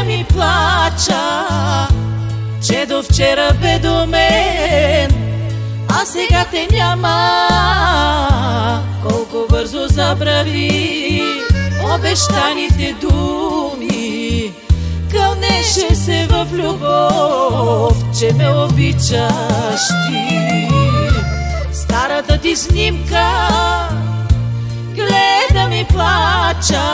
ми плача, че до вчера бе до мен, а сега те няма. Колко бързо забрави обещаните думи, кълнеше се в любов, че ме обичаш ти. Старата ти снимка гледа ми плача,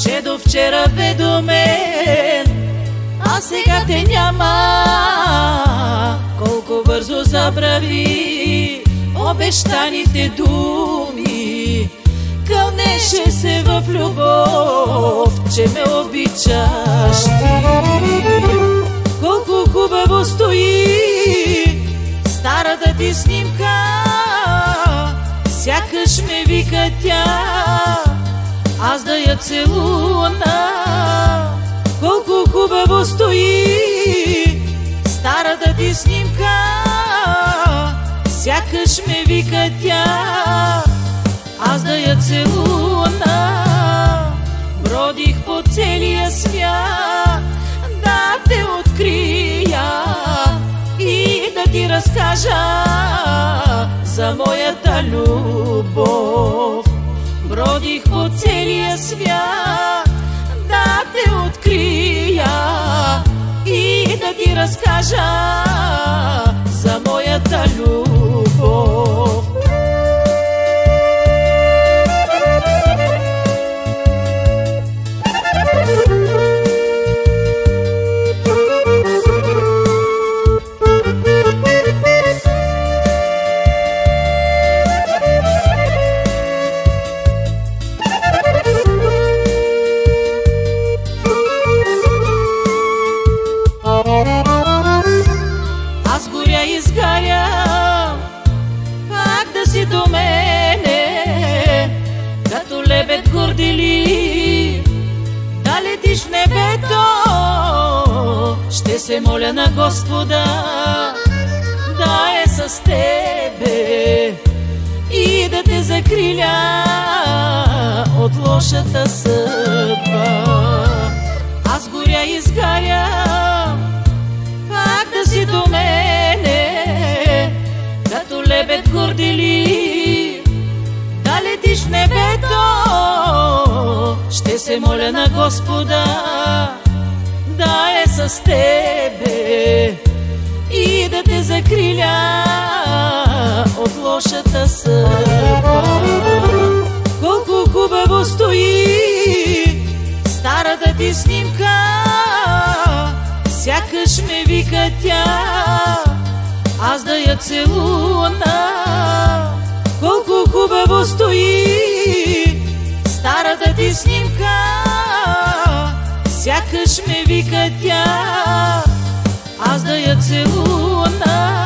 че до вчера бе до мен, а сега те няма. Колко бързо забрави обещаните думи, кълнеше се в любов, че ме обичаш ти. Колко хубаво стои старата ти снимка, сякаш ме вика тя, аз да я целуна. Колко хубаво стои старата ти снимка, сякаш ме вика тя, аз да я целуна. Бродих по целия свят да те открия и да ти разкажа за моята любов. Бродих по целия свят да те открия и да ти разкажа за моята любов. Аз горя и изгарям, пак да си до мене, като лебед горделив, да летиш в небето. Ще се моля на Господа да е с тебе и да те закриля от лошата съдба. Аз горя и изгарям, пак да си до мене, като лебед горделив, да летиш в небето. Ще се моля на Господа да е с тебе и да те закриля от лошата съдба. Колко хубаво стои старата ти снимка, сякаш ме вика тя, аз да я целуна. Колко хубаво стои старата ти снимка, сякаш ме вика тя, аз да я целуна.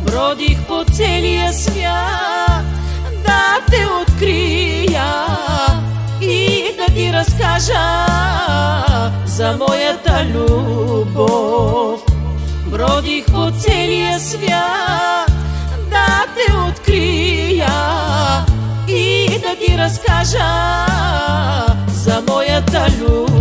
Бродих по целия свят да те открия и да ти разкажа за моята любов. Бродих по целия свят да те открия и да ти разкажа за моята любов.